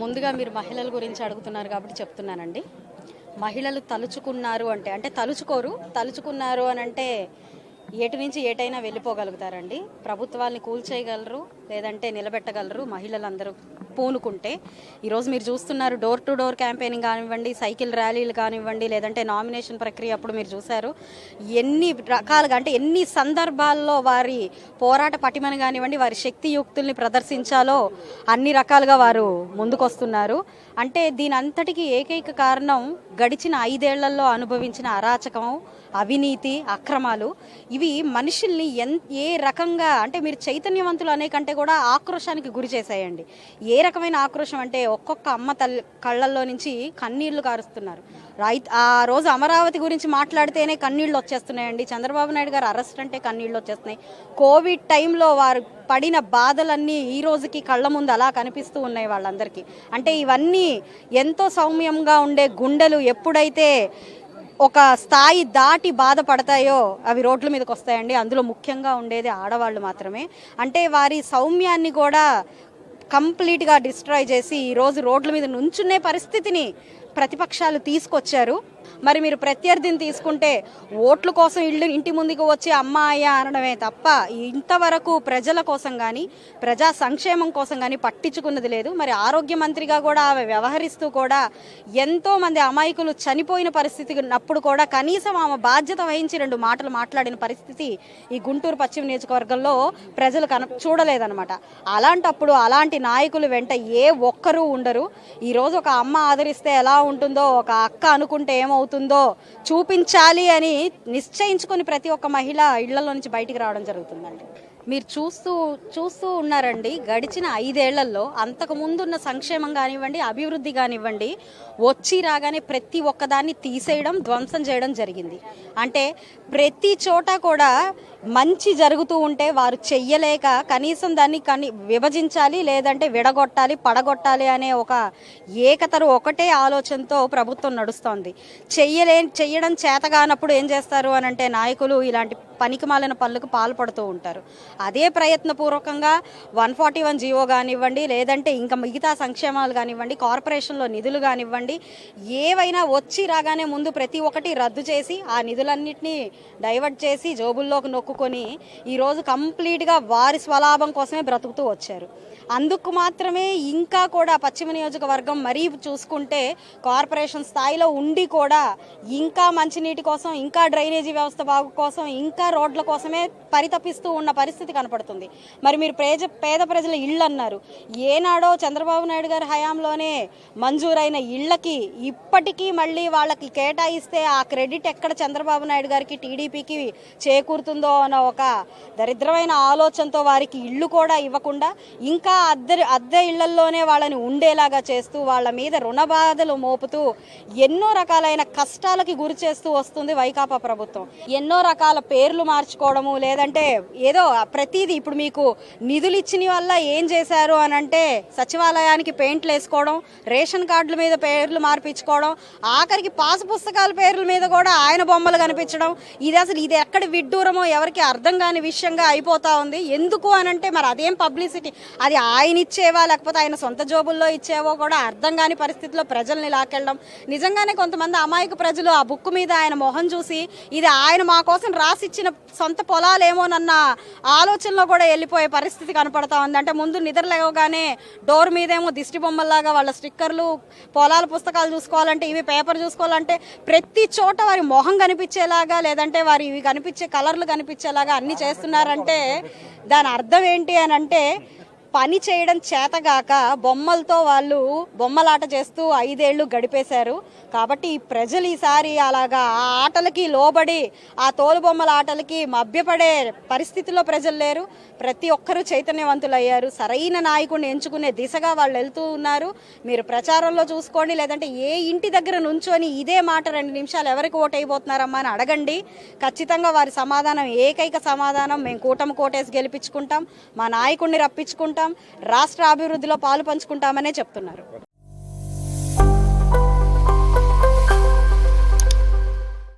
ముందుగా మీరు మహిళల గురించి అడుగుతున్నారు కాబట్టి చెప్తున్నానండి. మహిళలు తలుచుకున్నారు అంటే తలుచుకోరు. తలుచుకున్నారు అంటే ఎటు నుంచి ఏటైనా వెళ్ళిపోగలుగుతారండి. ప్రభుత్వాల్ని కూల్చేయగలరు, లేదంటే నిలబెట్టగలరు మహిళలందరూ పూనుకుంటే. ఈరోజు మీరు చూస్తున్నారు డోర్ టు డోర్ క్యాంపెయినింగ్ కానివ్వండి, సైకిల్ ర్యాలీలు కానివ్వండి, లేదంటే నామినేషన్ ప్రక్రియ అప్పుడు మీరు చూశారు ఎన్ని రకాలుగా, అంటే ఎన్ని సందర్భాల్లో వారి పోరాట పటిమని కానివ్వండి, వారి శక్తియుక్తుల్ని ప్రదర్శించాలో అన్ని రకాలుగా వారు ముందుకొస్తున్నారు. అంటే దీని అంతటికీ ఏకైక కారణం గడిచిన 5 ఏళ్లలో అనుభవించిన అరాచకం, అవినీతి, అక్రమాలు. ఇవి మనుషుల్ని ఏ రకంగా, అంటే మీరు చైతన్యవంతులు అనే కంటే కూడా ఆక్రోశానికి గురి చేశాయండి. ఏ రకమైన ఆక్రోశం అంటే ఒక్కొక్క అమ్మ తల్లి కళ్ళల్లో నుంచి కన్నీళ్లు కారుస్తున్నారు. ఆ రోజు అమరావతి గురించి మాట్లాడితేనే కన్నీళ్లు వచ్చేస్తున్నాయండి. చంద్రబాబు నాయుడు గారు అరెస్ట్ అంటే కన్నీళ్లు వచ్చేస్తున్నాయి. కోవిడ్ టైంలో వారు పడిన బాధలన్నీ ఈ రోజుకి కళ్ళ ముందు అలా కనిపిస్తూ ఉన్నాయి వాళ్ళందరికీ. అంటే ఇవన్నీ ఎంతో సౌమ్యంగా ఉండే గుండెలు ఎప్పుడైతే ఒక స్థాయి దాటి బాధపడతాయో అవి రోడ్ల మీదకి వస్తాయండి. అందులో ముఖ్యంగా ఉండేది ఆడవాళ్ళు మాత్రమే. అంటే వారి సౌమ్యాన్ని కూడా కంప్లీట్గా డిస్ట్రాయ్ చేసి ఈరోజు రోడ్ల మీద నుంచునే పరిస్థితిని ప్రతిపక్షాలు తీసుకొచ్చారు. మరి మీరు ప్రత్యర్థిని తీసుకుంటే ఓట్ల కోసం ఇంటి ముందుకు వచ్చి అమ్మ అయ్యా అనడమే తప్ప ఇంతవరకు ప్రజల కోసం కానీ ప్రజా సంక్షేమం కోసం కానీ పట్టించుకున్నది లేదు. మరి ఆరోగ్య మంత్రిగా కూడా ఆమె వ్యవహరిస్తూ కూడా ఎంతో మంది అమాయకులు చనిపోయిన పరిస్థితి ఉన్నప్పుడు కూడా కనీసం ఆమె బాధ్యత వహించి 2 మాటలు మాట్లాడిన పరిస్థితి ఈ గుంటూరు పశ్చిమ నియోజకవర్గంలో ప్రజలు చూడలేదన్నమాట. అలాంటప్పుడు అలాంటి నాయకులు వెంట ఏ ఒక్కరూ ఉండరు. ఈరోజు ఒక అమ్మ ఆదరిస్తే ఎలా ఉంటుందో, ఒక అక్క అనుకుంటే ఏమవుతుందో చూపించాలి అని నిశ్చయించుకొని ప్రతి ఒక్క మహిళ ఇళ్లలో నుంచి బయటికి రావడం జరుగుతుందండి. మీరు చూస్తూ ఉన్నారండి. గడిచిన 5 ఏళ్లలో అంతకు ముందున్న సంక్షేమం కానివ్వండి, అభివృద్ధి కానివ్వండి, వచ్చి రాగానే ప్రతి ఒక్కదాన్ని తీసేయడం, ధ్వంసం చేయడం జరిగింది. అంటే ప్రతి చోట కూడా మంచి జరుగుతూ ఉంటే వారు చెయ్యలేక కనీసం దాన్ని విభజించాలి, లేదంటే విడగొట్టాలి, పడగొట్టాలి అనే ఒక ఏకతరు ఒకటే ఆలోచనతో ప్రభుత్వం నడుస్తోంది. చెయ్యడం చేతగానప్పుడు ఏం చేస్తారు అనంటే నాయకులు ఇలాంటి పనికిమాలిన పనులకు పాల్పడుతూ ఉంటారు. అదే ప్రయత్నపూర్వకంగా 141 జీవో కానివ్వండి, లేదంటే ఇంకా మిగతా సంక్షేమాలు కానివ్వండి, కార్పొరేషన్లో నిధులు కానివ్వండి, ఏవైనా వచ్చి రాగానే ముందు ప్రతి ఒక్కటి రద్దు చేసి ఆ నిధులన్నింటినీ డైవర్ట్ చేసి జోబుల్లోకి నొక్కుకొని ఈరోజు కంప్లీట్గా వారి స్వలాభం కోసమే బ్రతుకుతూ వచ్చారు. అందుకు మాత్రమే ఇంకా కూడా పశ్చిమ నియోజకవర్గం మరీ చూసుకుంటే కార్పొరేషన్ స్థాయిలో ఉండి కూడా ఇంకా మంచినీటి కోసం, ఇంకా డ్రైనేజీ వ్యవస్థ బాగు కోసం, ఇంకా రోడ్ల కోసమే పరితపిస్తూ ఉన్న పరిస్థితి కనపడుతుంది. మరి మీరు పేద ప్రజల ఇళ్ళు అన్నారు. ఏనాడో చంద్రబాబు నాయుడు గారి హయాంలోనే మంజూరైన ఇళ్లకి ఇప్పటికీ మళ్ళీ వాళ్ళకి కేటాయిస్తే ఆ క్రెడిట్ ఎక్కడ చంద్రబాబు నాయుడు గారికి, టీడీపీకి చేకూరుతుందో అన్న ఒక దరిద్రమైన ఆలోచనతో వారికి ఇళ్ళు కూడా ఇవ్వకుండా ఇంకా అద్దె ఇళ్లల్లోనే వాళ్ళని ఉండేలాగా చేస్తూ వాళ్ళ మీద రుణ బాధలు మోపుతూ ఎన్నో రకాలైన కష్టాలకి గురి చేస్తూ వస్తుంది వైకాపా ప్రభుత్వం. ఎన్నో రకాల పేర్లు మార్చుకోవడము, లేదంటే ఏదో ప్రతిదీ ఇప్పుడు మీకు నిధులు ఇచ్చిన వల్ల ఏం చేశారు అని అంటే సచివాలయానికి పెయింట్లు వేసుకోవడం, రేషన్ కార్డుల మీద పేర్లు మార్పించుకోవడం, ఆఖరికి పాసు పుస్తకాల పేర్ల మీద కూడా ఆయన బొమ్మలు కనిపించడం. ఇది ఎక్కడ విడ్డూరమో ఎవరికి అర్థం కాని విషయంగా అయిపోతా ఉంది. ఎందుకు అనంటే మరి అదేం పబ్లిసిటీ, అది ఆయన ఇచ్చేవా లేకపోతే ఆయన సొంత జోబుల్లో ఇచ్చేవో కూడా అర్థం కాని పరిస్థితిలో ప్రజల్ని లాకెళ్ళడం. నిజంగానే కొంతమంది అమాయక ప్రజలు ఆ బుక్ మీద ఆయన మొహం చూసి ఇది ఆయన మా కోసం రాసిచ్చిన సొంత పొలాలేమోనన్న ఆలోచనలో కూడా వెళ్ళిపోయే పరిస్థితి కనపడతా ఉంది. అంటే ముందు నిద్ర లేవగానే డోర్ మీదేమో దిష్టి బొమ్మల్లాగా వాళ్ళ స్టిక్కర్లు, పొలాల పుస్తకాలు చూసుకోవాలంటే ఇవి పేపర్ చూసుకోవాలంటే ప్రతి చోట వారి మొహం కనిపించేలాగా, లేదంటే వారి ఇవి కనిపించే కలర్లు కనిపించేలాగా అన్ని చేస్తున్నారంటే దాని అర్థం ఏంటి అని అంటే పని చేయడం చేతగాక బొమ్మలతో వాళ్ళు బొమ్మలాట చేస్తూ 5 ఏళ్లు గడిపేశారు. కాబట్టి ప్రజలు ఈసారి అలాగా ఆ ఆటలకి లోబడి ఆ తోలుబొమ్మల ఆటలకి మభ్యపడే పరిస్థితిలో ప్రజలు లేరు. ప్రతి ఒక్కరూ చైతన్యవంతులు అయ్యారు. సరైన నాయకుడిని ఎంచుకునే దిశగా వాళ్ళు వెళ్తూ ఉన్నారు. మీరు ప్రచారంలో చూసుకోండి, లేదంటే ఏ ఇంటి దగ్గర నుంచొని ఇదే మాట 2 నిమిషాలు ఎవరికి ఓటు అయిపోతున్నారమ్మా అని అడగండి. ఖచ్చితంగా వారి సమాధానం ఏకైక సమాధానం, మేము కూటమి కోటేసి గెలిపించుకుంటాం, మా నాయకుడిని రప్పించుకుంటాం, రాష్ట్ర అభివృద్ధిలో పాలు పంచుకుంటామనే చెప్తున్నారు.